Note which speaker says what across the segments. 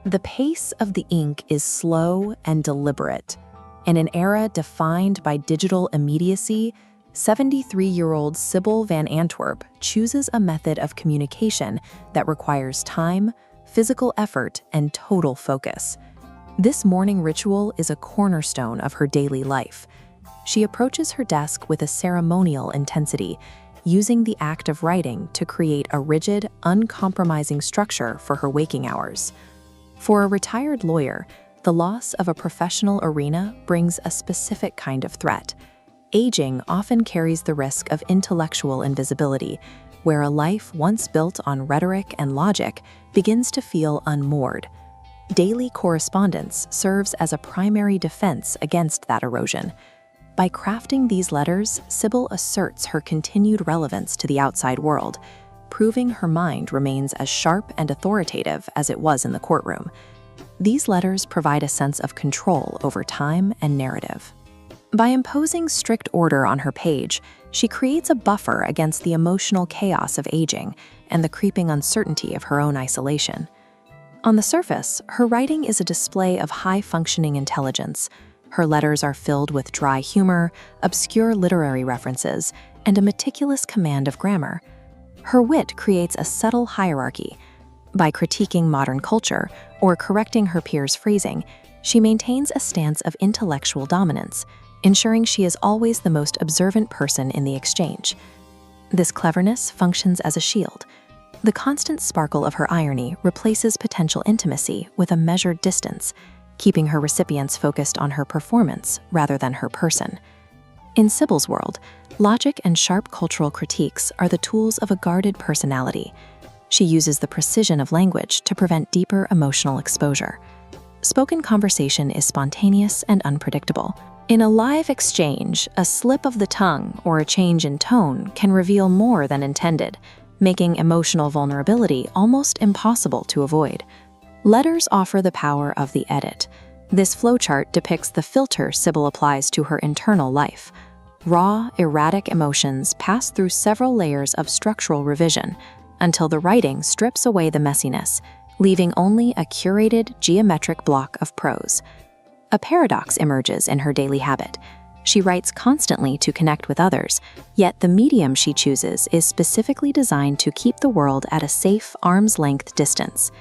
Speaker 1: The pace of the ink is slow and deliberate. In an era defined by digital immediacy, 73-year-old Sybil Van Antwerp chooses a method of communication that requires time, physical effort, and total focus. This morning ritual is a cornerstone of her daily life. She approaches her desk with a ceremonial intensity, using the act of writing to create a rigid, uncompromising structure for her waking hours. For a retired lawyer, the loss of a professional arena brings a specific kind of threat. Aging often carries the risk of intellectual invisibility, where a life once built on rhetoric and logic begins to feel unmoored. Daily correspondence serves as a primary defense against that erosion. By crafting these letters, Sybil asserts her continued relevance to the outside world, proving her mind remains as sharp and authoritative as it was in the courtroom. These letters provide a sense of control over time and narrative. By imposing strict order on her page, she creates a buffer against the emotional chaos of aging and the creeping uncertainty of her own isolation. On the surface, her writing is a display of high-functioning intelligence. Her letters are filled with dry humor, obscure literary references, and a meticulous command of grammar. Her wit creates a subtle hierarchy. By critiquing modern culture or correcting her peers' phrasing, she maintains a stance of intellectual dominance, ensuring she is always the most observant person in the exchange. This cleverness functions as a shield. The constant sparkle of her irony replaces potential intimacy with a measured distance, keeping her recipients focused on her performance rather than her person. In Sybil's world, logic and sharp cultural critiques are the tools of a guarded personality. She uses the precision of language to prevent deeper emotional exposure. Spoken conversation is spontaneous and unpredictable. In a live exchange, a slip of the tongue or a change in tone can reveal more than intended, making emotional vulnerability almost impossible to avoid. Letters offer the power of the edit. This flowchart depicts the filter Sybil applies to her internal life. Raw, erratic emotions pass through several layers of structural revision until the writing strips away the messiness, leaving only a curated, geometric block of prose. A paradox emerges in her daily habit. She writes constantly to connect with others, yet the medium she chooses is specifically designed to keep the world at a safe, arm's-length distance.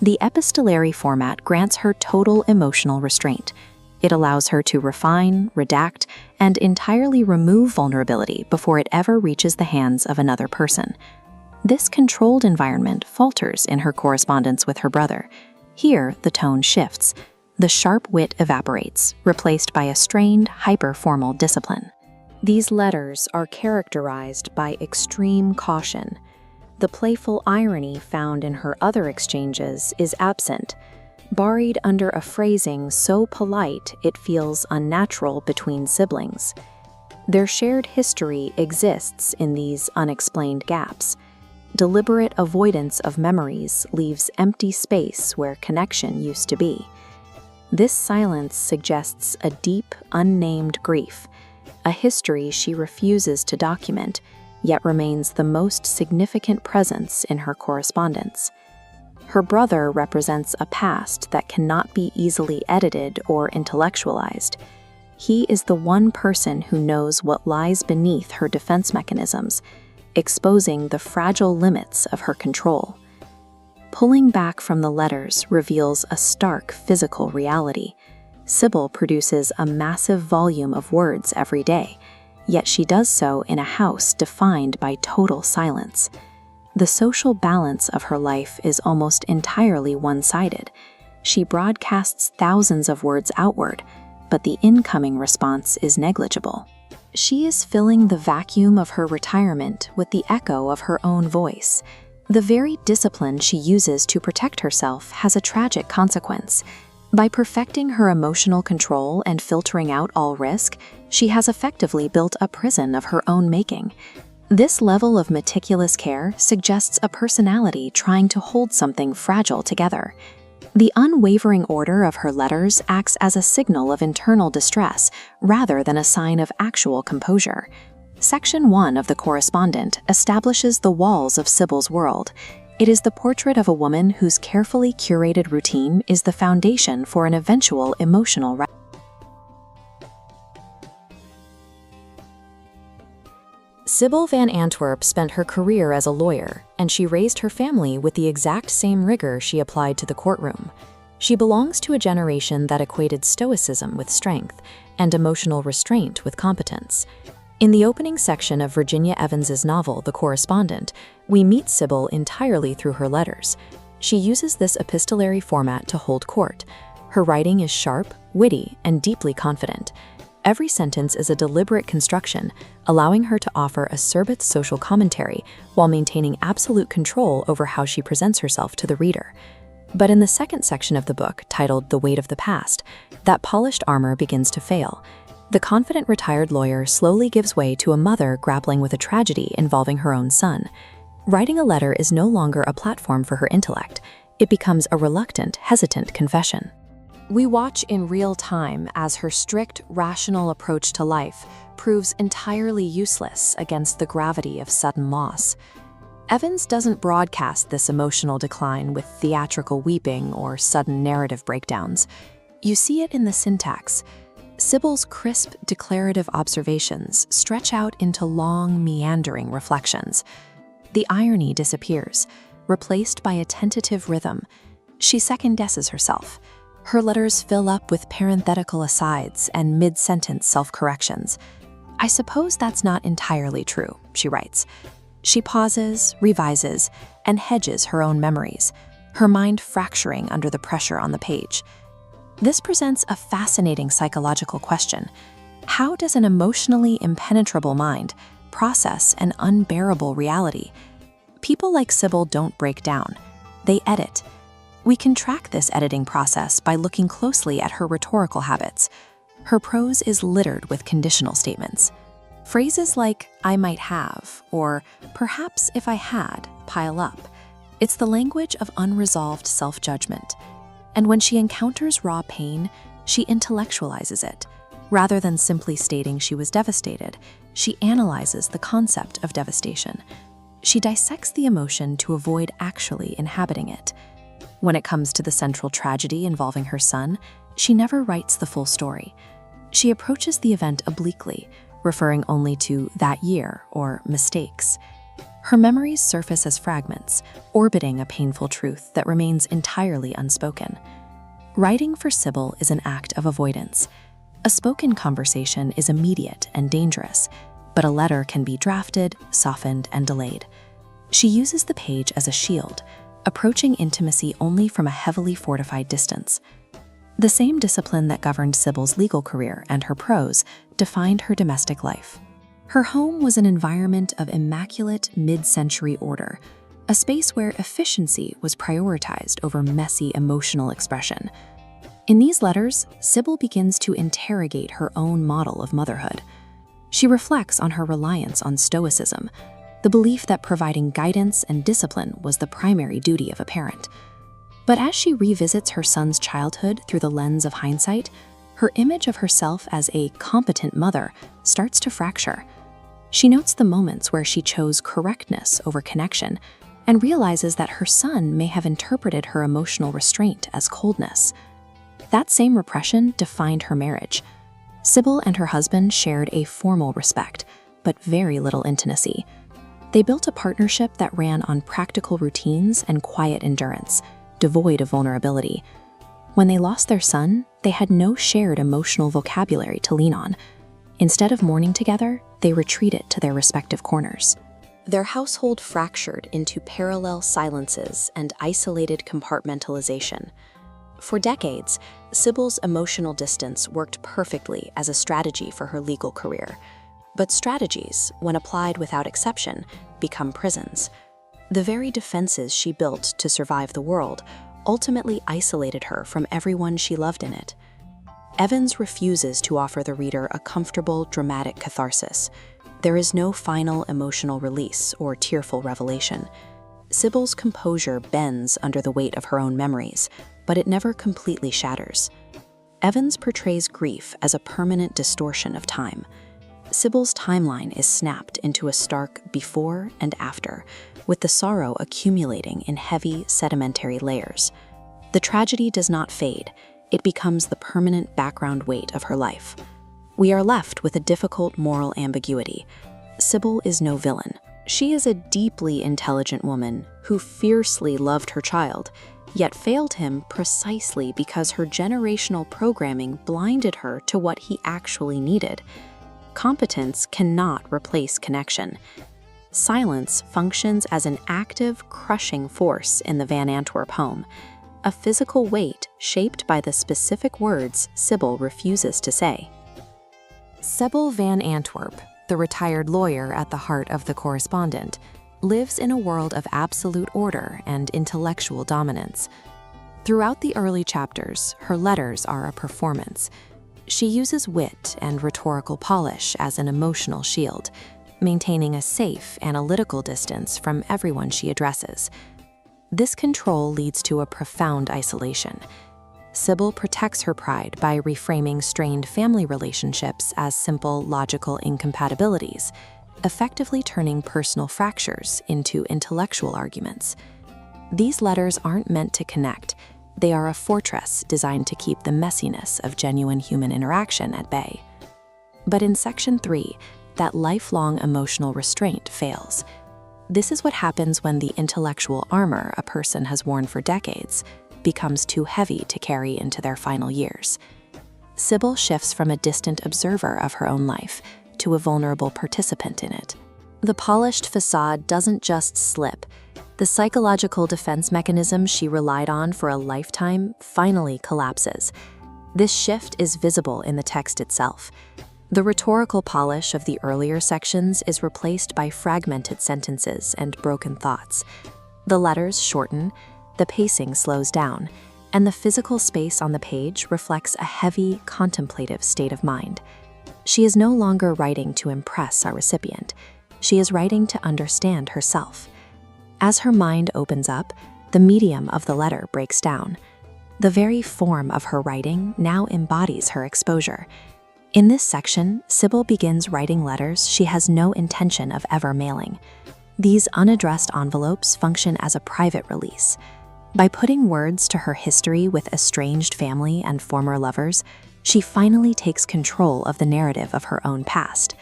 Speaker 1: The epistolary format grants her total emotional restraint. It allows her to refine, redact, and entirely remove vulnerability before it ever reaches the hands of another person. This controlled environment falters in her correspondence with her brother. Here, the tone shifts. The sharp wit evaporates, replaced by a strained, hyper-formal discipline. These letters are characterized by extreme caution. The playful irony found in her other exchanges is absent, buried under a phrasing so polite it feels unnatural between siblings. Their shared history exists in these unexplained gaps. Deliberate avoidance of memories leaves empty space where connection used to be. This silence suggests a deep, unnamed grief, a history she refuses to document, yet remains the most significant presence in her correspondence. Her brother represents a past that cannot be easily edited or intellectualized. He is the one person who knows what lies beneath her defense mechanisms, exposing the fragile limits of her control. Pulling back from the letters reveals a stark physical reality. Sybil produces a massive volume of words every day, yet she does so in a house defined by total silence. The social balance of her life is almost entirely one-sided. She broadcasts thousands of words outward, but the incoming response is negligible. She is filling the vacuum of her retirement with the echo of her own voice. The very discipline she uses to protect herself has a tragic consequence. By perfecting her emotional control and filtering out all risk, she has effectively built a prison of her own making. This level of meticulous care suggests a personality trying to hold something fragile together. The unwavering order of her letters acts as a signal of internal distress rather than a sign of actual composure. Section 1 of the Correspondent establishes the walls of Sybil's world. It is the portrait of a woman whose carefully curated routine is the foundation for an eventual emotional rise. Sybil Van Antwerp spent her career as a lawyer, and she raised her family with the exact same rigor she applied to the courtroom. She belongs to a generation that equated stoicism with strength and emotional restraint with competence. In the opening section of Virginia Evans's novel, The Correspondent, we meet Sybil entirely through her letters. She uses this epistolary format to hold court. Her writing is sharp, witty, and deeply confident. Every sentence is a deliberate construction, allowing her to offer acerbic social commentary while maintaining absolute control over how she presents herself to the reader. But in the second section of the book, titled The Weight of the Past, that polished armor begins to fail. The confident retired lawyer slowly gives way to a mother grappling with a tragedy involving her own son. Writing a letter is no longer a platform for her intellect. It becomes a reluctant, hesitant confession. We watch in real time as her strict, rational approach to life proves entirely useless against the gravity of sudden loss. Evans doesn't broadcast this emotional decline with theatrical weeping or sudden narrative breakdowns. You see it in the syntax. Sybil's crisp, declarative observations stretch out into long, meandering reflections. The irony disappears, replaced by a tentative rhythm. She second-guesses herself. Her letters fill up with parenthetical asides and mid-sentence self-corrections. "I suppose that's not entirely true," she writes. She pauses, revises, and hedges her own memories, her mind fracturing under the pressure on the page. This presents a fascinating psychological question. How does an emotionally impenetrable mind process an unbearable reality? People like Sybil don't break down. They edit. We can track this editing process by looking closely at her rhetorical habits. Her prose is littered with conditional statements. Phrases like, "I might have," or "perhaps if I had," pile up. It's the language of unresolved self-judgment. And when she encounters raw pain, she intellectualizes it. Rather than simply stating she was devastated, she analyzes the concept of devastation. She dissects the emotion to avoid actually inhabiting it. When it comes to the central tragedy involving her son, she never writes the full story. She approaches the event obliquely, referring only to "that year" or "mistakes." Her memories surface as fragments, orbiting a painful truth that remains entirely unspoken. Writing for Sybil is an act of avoidance. A spoken conversation is immediate and dangerous, but a letter can be drafted, softened, and delayed. She uses the page as a shield, approaching intimacy only from a heavily fortified distance. The same discipline that governed Sybil's legal career and her prose defined her domestic life. Her home was an environment of immaculate mid-century order, a space where efficiency was prioritized over messy emotional expression. In these letters, Sybil begins to interrogate her own model of motherhood. She reflects on her reliance on stoicism, the belief that providing guidance and discipline was the primary duty of a parent. But as she revisits her son's childhood through the lens of hindsight, her image of herself as a competent mother starts to fracture. She notes the moments where she chose correctness over connection and realizes that her son may have interpreted her emotional restraint as coldness. That same repression defined her marriage. Sybil and her husband shared a formal respect, but very little intimacy. They built a partnership that ran on practical routines and quiet endurance, devoid of vulnerability. When they lost their son, they had no shared emotional vocabulary to lean on. Instead of mourning together, they retreated to their respective corners. Their household fractured into parallel silences and isolated compartmentalization. For decades, Sybil's emotional distance worked perfectly as a strategy for her legal career. But strategies, when applied without exception, become prisons. The very defenses she built to survive the world ultimately isolated her from everyone she loved in it. Evans refuses to offer the reader a comfortable, dramatic catharsis. There is no final emotional release or tearful revelation. Sybil's composure bends under the weight of her own memories, but it never completely shatters. Evans portrays grief as a permanent distortion of time.
Speaker 2: Sybil's timeline is snapped into a stark before and after, with the sorrow accumulating in heavy sedimentary layers. The tragedy does not fade, it becomes the permanent background weight of her life. We are left with a difficult moral ambiguity. Sybil is no villain. She is a deeply intelligent woman who fiercely loved her child, yet failed him precisely because her generational programming blinded her to what he actually needed. Competence cannot replace connection. Silence functions as an active, crushing force in the Van Antwerp home, a physical weight shaped by the specific words Sybil refuses to say.
Speaker 1: Sybil Van Antwerp, the retired lawyer at the heart of the Correspondent, lives in a world of absolute order and intellectual dominance. Throughout the early chapters, her letters are a performance. She uses wit and rhetorical polish as an emotional shield, maintaining a safe, analytical distance from everyone she addresses. This control leads to a profound isolation. Sybil protects her pride by reframing strained family relationships as simple, logical incompatibilities, effectively turning personal fractures into intellectual arguments. These letters aren't meant to connect. They are a fortress designed to keep the messiness of genuine human interaction at bay. But in Section 3, that lifelong emotional restraint fails. This is what happens when the intellectual armor a person has worn for decades becomes too heavy to carry into their final years. Sybil shifts from a distant observer of her own life to a vulnerable participant in it. The polished facade doesn't just slip. The psychological defense mechanism she relied on for a lifetime finally collapses. This shift is visible in the text itself. The rhetorical polish of the earlier sections is replaced by fragmented sentences and broken thoughts. The letters shorten, the pacing slows down, and the physical space on the page reflects a heavy, contemplative state of mind. She is no longer writing to impress our recipient. She is writing to understand herself. As her mind opens up, the medium of the letter breaks down. The very form of her writing now embodies her exposure. In this section, Sybil begins writing letters she has no intention of ever mailing. These unaddressed envelopes function as a private release. By putting words to her history with estranged family and former lovers, she finally takes control of the narrative of her own past.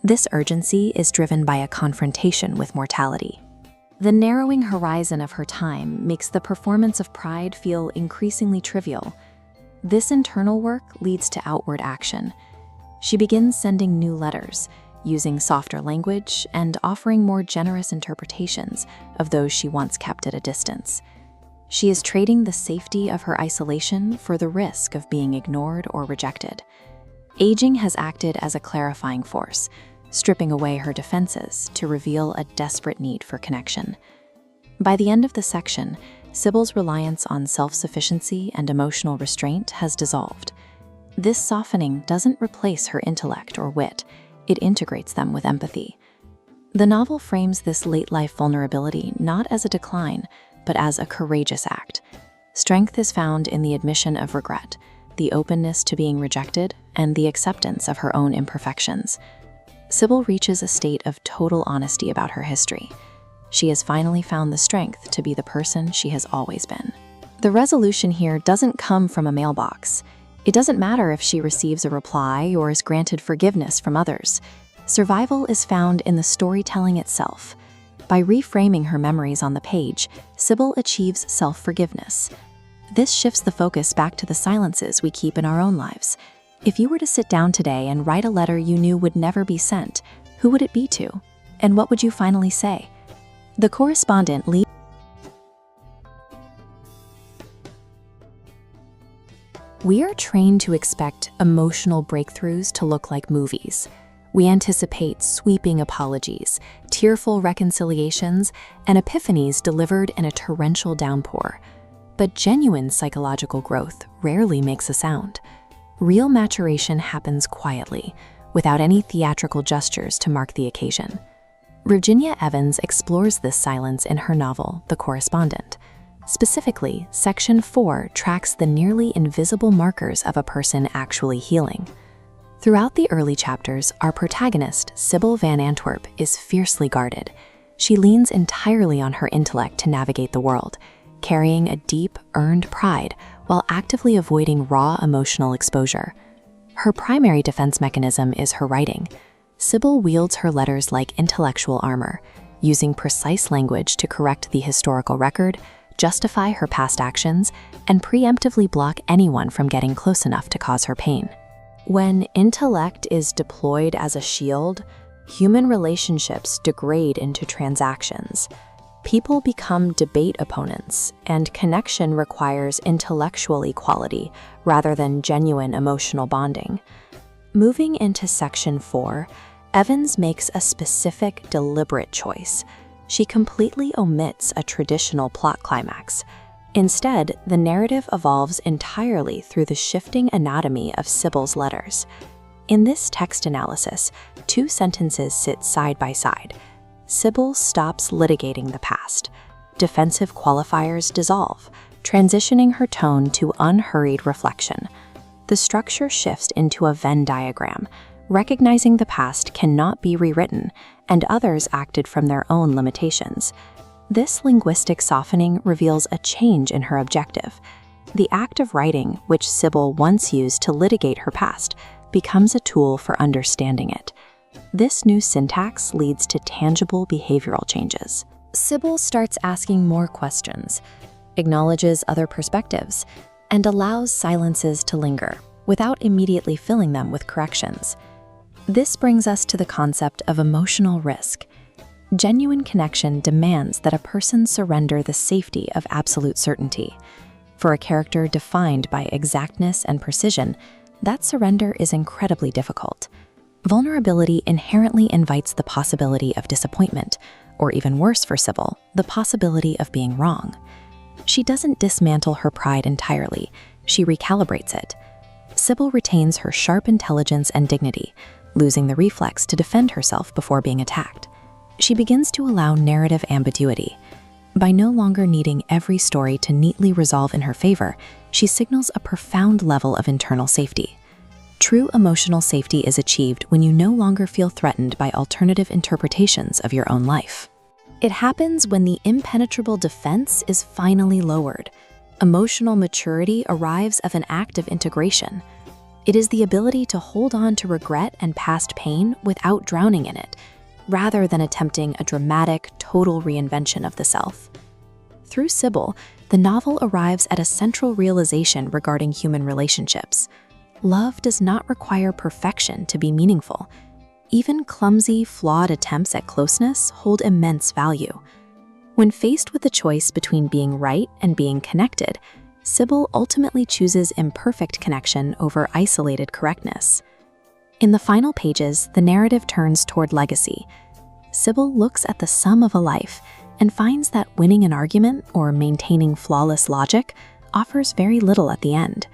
Speaker 1: This urgency is driven by a confrontation with mortality. The narrowing horizon of her time makes the performance of pride feel increasingly trivial. This internal work leads to outward action. She begins sending new letters, using softer language and offering more generous interpretations of those she once kept at a distance. She is trading the safety of her isolation for the risk of being ignored or rejected. Aging has acted as a clarifying force, stripping away her defenses to reveal a desperate need for connection. By the end of the section, Sybil's reliance on self-sufficiency and emotional restraint has dissolved. This softening doesn't replace her intellect or wit, it integrates them with empathy. The novel frames this late-life vulnerability not as a decline, but as a courageous act. Strength is found in the admission of regret, the openness to being rejected, and the acceptance of her own imperfections. Sybil reaches a state of total honesty about her history. She has finally found the strength to be the person she has always been. The resolution here doesn't come from a mailbox. It doesn't matter if she receives a reply or is granted forgiveness from others. Survival is found in the storytelling itself. By reframing her memories on the page, Sybil achieves self-forgiveness. This shifts the focus back to the silences we keep in our own lives. If you were to sit down today and write a letter you knew would never be sent, who would it be to? And what would you finally say? The Correspondent leaves. We are trained to expect emotional breakthroughs to look like movies. We anticipate sweeping apologies, tearful reconciliations, and epiphanies delivered in a torrential downpour. But genuine psychological growth rarely makes a sound. Real maturation happens quietly, without any theatrical gestures to mark the occasion. Virginia Evans explores this silence in her novel, The Correspondent. Specifically, Section 4 tracks the nearly invisible markers of a person actually healing. Throughout the early chapters, our protagonist, Sybil Van Antwerp, is fiercely guarded. She leans entirely on her intellect to navigate the world, carrying a deep, earned pride while actively avoiding raw emotional exposure. Her primary defense mechanism is her writing. Sybil wields her letters like intellectual armor, using precise language to correct the historical record, justify her past actions, and preemptively block anyone from getting close enough to cause her pain. When intellect is deployed as a shield, human relationships degrade into transactions. People become debate opponents, and connection requires intellectual equality rather than genuine emotional bonding. Moving into Section 4, Evans makes a specific, deliberate choice. She completely omits a traditional plot climax. Instead, the narrative evolves entirely through the shifting anatomy of Sybil's letters. In this text analysis, two sentences sit side by side. Sybil stops litigating the past. Defensive qualifiers dissolve, transitioning her tone to unhurried reflection. The structure shifts into a Venn diagram, recognizing the past cannot be rewritten, and others acted from their own limitations. This linguistic softening reveals a change in her objective. The act of writing, which Sybil once used to litigate her past, becomes a tool for understanding it. This new syntax leads to tangible behavioral changes. Sybil starts asking more questions, acknowledges other perspectives, and allows silences to linger, without immediately filling them with corrections. This brings us to the concept of emotional risk. Genuine connection demands that a person surrender the safety of absolute certainty. For a character defined by exactness and precision, that surrender is incredibly difficult. Vulnerability inherently invites the possibility of disappointment, or even worse for Sybil, the possibility of being wrong. She doesn't dismantle her pride entirely, she recalibrates it. Sybil retains her sharp intelligence and dignity, losing the reflex to defend herself before being attacked. She begins to allow narrative ambiguity. By no longer needing every story to neatly resolve in her favor, she signals a profound level of internal safety. True emotional safety is achieved when you no longer feel threatened by alternative interpretations of your own life. It happens when the impenetrable defense is finally lowered. Emotional maturity arrives as an act of integration. It is the ability to hold on to regret and past pain without drowning in it, rather than attempting a dramatic, total reinvention of the self. Through Sybil, the novel arrives at a central realization regarding human relationships. Love does not require perfection to be meaningful. Even clumsy, flawed attempts at closeness hold immense value. When faced with the choice between being right and being connected, Sybil ultimately chooses imperfect connection over isolated correctness. In the final pages, the narrative turns toward legacy. Sybil looks at the sum of a life and finds that winning an argument or maintaining flawless logic offers very little at the end.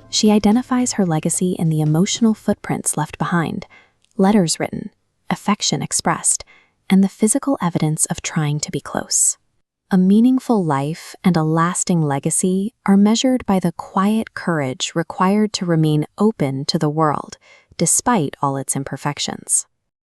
Speaker 1: She identifies her legacy in the emotional footprints left behind, letters written, affection expressed, and the physical evidence of trying to be close. A meaningful life and a lasting legacy are measured by the quiet courage required to remain open to the world, despite all its imperfections.